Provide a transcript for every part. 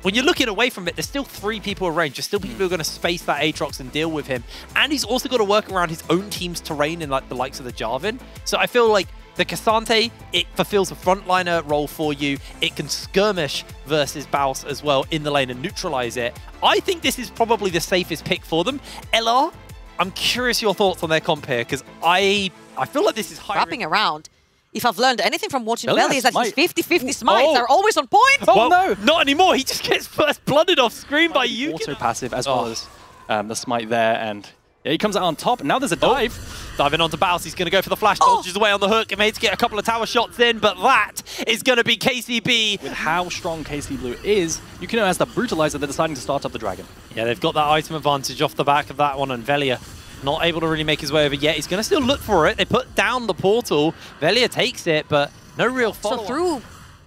when you're looking away from it, there's still 3 people in range. There's still people who are going to space that Aatrox and deal with him. And he's also got to work around his own team's terrain in like the likes of the Jarvan. So I feel like the Cassante, it fulfills a frontliner role for you. It can skirmish versus Baus as well in the lane and neutralize it. I think this is probably the safest pick for them. LR, I'm curious your thoughts on their comp here, because I feel like this is high. Wrapping around. If I've learned anything from watching Belly is that his 50-50 smites are always on point. Oh, well, no. Not anymore. He just gets first blooded off screen by you. Auto passive as well as the smite there. And yeah, he comes out on top. And now there's a dive. Diving onto Baus. He's going to go for the flash. Dodges away on the hook. Made to get a couple of tower shots in, but that is going to be KCB. With how strong KC Blue is, Yukino has the Brutalizer. They're deciding to start up the Dragon. Yeah, they've got that item advantage off the back of that one. And Velia not able to really make his way over yet. He's going to still look for it. They put down the portal. Velia takes it, but no real follow-up. So through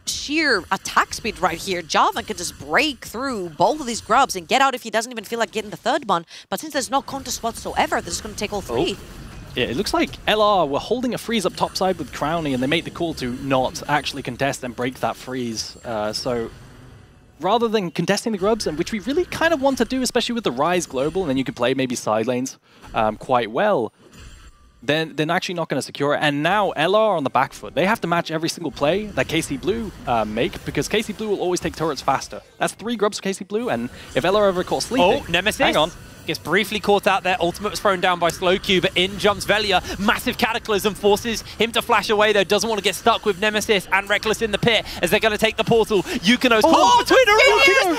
sheer attack speed right here, Jarvan can just break through both of these grubs and get out if he doesn't even feel like getting the third one. But since there's no contest whatsoever, they're just going to take all 3. Yeah, it looks like LR were holding a freeze up topside with Crownie, and they made the call to not actually contest and break that freeze. So rather than contesting the grubs, and which we really kind of want to do, especially with the Rise Global, and then you can play maybe side lanes quite well, then they're actually not going to secure it. And now LR on the back foot. They have to match every single play that KC Blue make, because KC Blue will always take turrets faster. That's 3 grubs for KC Blue, and if LR ever caught sleeping... Oh, Nemesis! Hang on. Gets briefly caught out there. Ultimate was thrown down by Slowq, but in jumps Velia. Massive Cataclysm forces him to flash away, though. Doesn't want to get stuck with Nemesis and Reckless in the pit as they're going to take the portal. Yukino's caught between a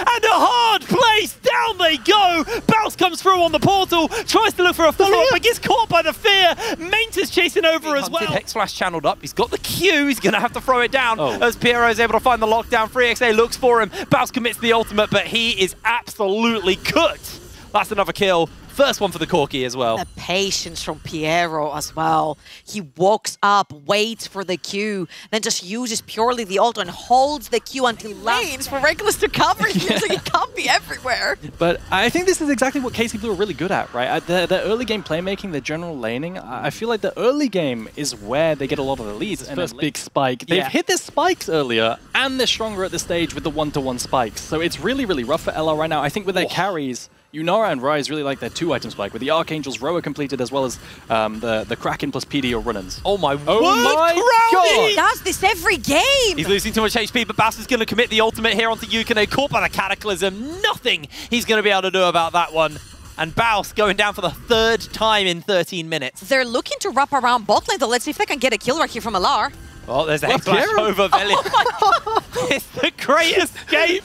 and a hard place. Down they go. Baus comes through on the portal. Tries to look for a follow-up, but gets caught by the fear. Mainta's chasing over as well. Hex Flash channeled up. He's got the Q. He's going to have to throw it down as Piero is able to find the lockdown. 3XA looks for him. Baus commits the ultimate, but he is absolutely cooked. That's another kill. First one for the Corki as well. The patience from Piero as well. He walks up, waits for the Q, then just uses purely the ult and holds the Q until lanes for Reckless to cover him, so he can't be everywhere. But I think this is exactly what KC Blue are really good at, right? The early game playmaking, the general laning, I feel like the early game is where they get a lot of the leads. And first big spike. They've hit their spikes earlier, and they're stronger at this stage with the one-to-one spikes. So it's really, really rough for LR right now. I think with their carries, Yunara and Ryze really like their 2-item spike, with the Archangel's Roa completed as well as the Kraken plus PD or run-ins. Oh my word! God. He does this every game! He's losing too much HP, but Baus is going to commit the ultimate here onto Yukino, caught by the Cataclysm. Nothing he's going to be able to do about that one. And Baus going down for the 3rd time in 13 minutes. They're looking to wrap around bot lane, though. Let's see if they can get a kill right here from Alar. Oh, there's a Hex Flash over Velia. Oh It's the great escape!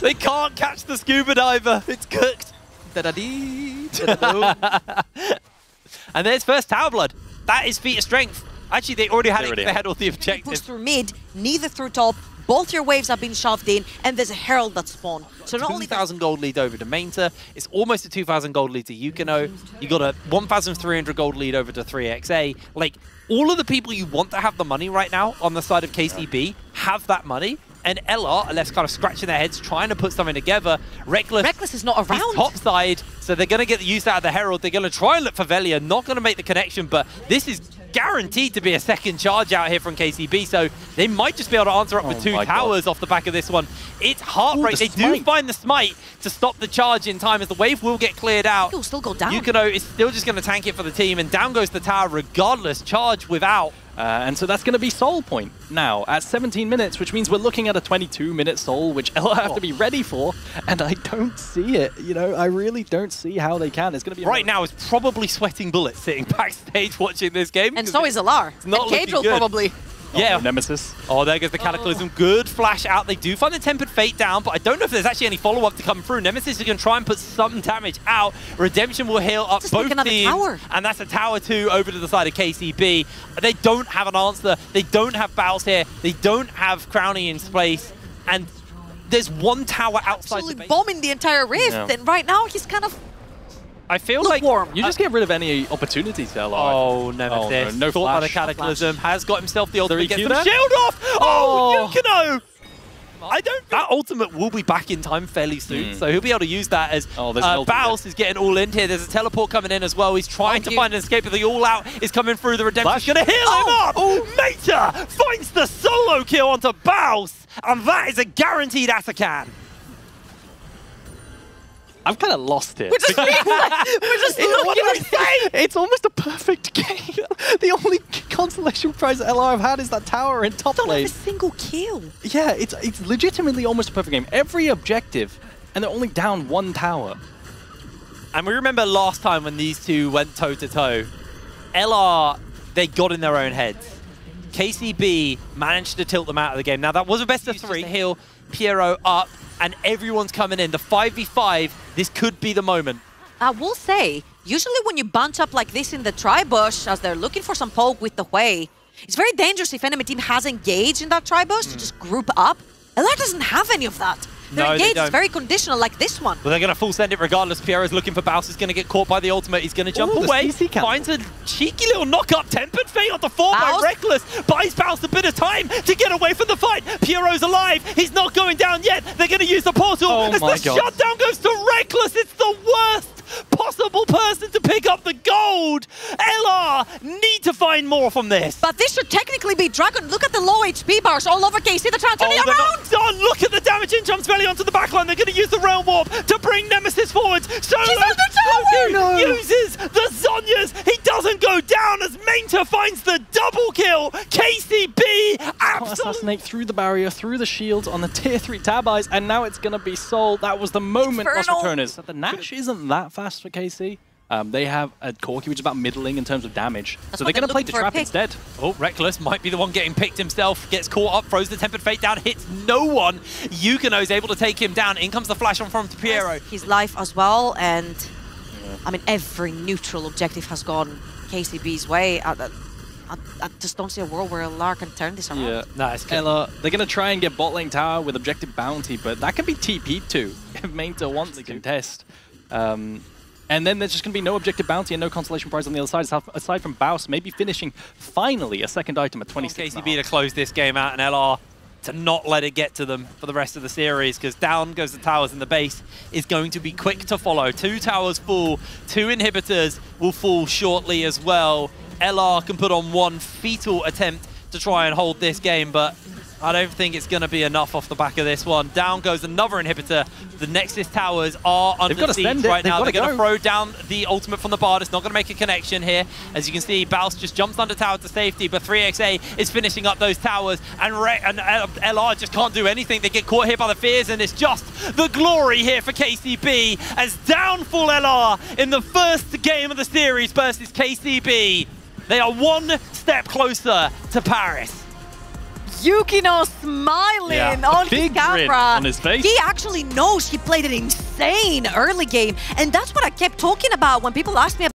They can't catch the scuba diver. It's cooked. And there's first Tower Blood. That is feat of strength. Actually, they already had it. They had all the objectives. Push through mid, neither through top. Both your waves have been shoved in, and there's a Herald that spawned. So not only 2,000 gold lead over to Mainta, it's almost a 2,000 gold lead to Yukino. You got a 1,300 gold lead over to 3XA. Like, all of the people you want to have the money right now on the side of KCB have that money. And LR are left kind of scratching their heads, trying to put something together. Reckless is not around. Top side, so they're going to get the use out of the Herald. They're going to try and look for Velia, not going to make the connection, but this is guaranteed to be a second charge out here from KCB, so they might just be able to answer up with 2 towers off the back of this one. It's heartbreak. They do find the smite to stop the charge in time, as the wave will get cleared out. He'll still go down. Yukino is still just going to tank it for the team, and down goes the tower regardless. Charge without. And so that's going to be Soul Point now at 17 minutes, which means we're looking at a 22-minute Soul, which LR have to be ready for, and I don't see it. You know, I really don't see how they can. It's going to be right now is probably sweating bullets sitting backstage watching this game. And so is Alar. It's not and Cadril probably. Yeah. Nemesis. Oh, there goes the Cataclysm. Good flash out. They do find the Tempered Fate down, but I don't know if there's actually any follow-up to come through. Nemesis is going to try and put some damage out. Redemption will heal up both teams. Tower. And that's a tower 2 over to the side of KCB. They don't have an answer. They don't have Baus here. They don't have Crownie in place. And there's one tower outside the base. Bombing the entire rift. Yeah. And right now, he's kind of I feel like you just get rid of any opportunities there, Lara. Oh, Nemesis. No Thought by the Cataclysm. Has got himself the ultimate. Gets the shield off! Oh, Yukino! I don't. That ultimate will be back in time fairly soon, so he'll be able to use that as Baus is getting all in here. There's a teleport coming in as well. He's trying to find an escape, but the all-out is coming through. The Redemption's going to heal him up! Mainta finds the solo kill onto Baus, and that is a guaranteed Asakan. I've kind of lost it. We're just It's almost a perfect game. The only consolation prize LR have had is that tower in top don't lane. have a single kill. Yeah, it's legitimately almost a perfect game. Every objective, and they're only down 1 tower. And we remember last time when these two went toe-to-toe, LR, they got in their own heads. KCB managed to tilt them out of the game. Now, that was a best of 3. Heal, Piero up, and everyone's coming in. The 5v5, this could be the moment. I will say, usually when you bunch up like this in the tri-bush, as they're looking for some poke with the Hui, it's very dangerous if enemy team has engaged in that tri-bush to just group up. LR doesn't have any of that. Their engage is very conditional, like this one. Well, they're going to full send it regardless. Piero's looking for Baus. He's going to get caught by the ultimate. He's going to jump away. Finds a cheeky little knock-up. Tempered Fate on the 4 by Reckless. Buys Baus a bit of time to get away from the fight. Piero's alive. He's not going down yet. They're going to use the portal. As the shutdown goes to Reckless. It's the worst possible person to pick up the gold. LR need to find more from this. But this should technically be Dragon. Look at the low HP bars all over KC. They're trying to turn it around. Oh, look at the damage in Jumps Belly onto the backline. They're going to use the Realm Warp to bring Nemesis forwards. Solo uses the Zhonya's. He doesn't go down as Mainta finds the double kill. KCB assassinate through the barrier, through the shields on the tier 3 tab eyes, and now it's going to be Soul. That was the moment Los Ratones. The Nash isn't that fast for KC. They have a Corki, which is about middling in terms of damage. So they're going to play the trap instead. Oh, Reckless might be the one getting picked himself. Gets caught up, throws the Tempered Fate down, hits no one. Yukino is able to take him down. In comes the flash on from Piero. His life as well, and I mean, every neutral objective has gone KCB's way. I just don't see a world where LR can turn this around. Yeah, nice. LR, they're going to try and get bot lane tower with objective bounty, but that can be TP'd too if Mainta wants to contest. And then there's just going to be no objective bounty and no consolation prize on the other side, aside from Baus maybe finishing, finally, a second item at 26. KCB to close this game out, and LR to not let it get to them for the rest of the series, because down goes the towers, and the base is going to be quick to follow. 2 towers fall, 2 inhibitors will fall shortly as well. LR can put on 1 fetal attempt to try and hold this game, but I don't think it's going to be enough off the back of this one. Down goes another inhibitor. The Nexus towers are under siege right now. They're going to throw down the ultimate from the Bard. It's not going to make a connection here. As you can see, Baus just jumps under tower to safety, but 3XA is finishing up those towers, and LR just can't do anything. They get caught here by the fears, and it's just the glory here for KCB as down full LR in the first game of the series versus KCB. They are 1 step closer to Paris. Yukino smiling on his camera. On his face. He actually knows he played an insane early game. And that's what I kept talking about when people asked me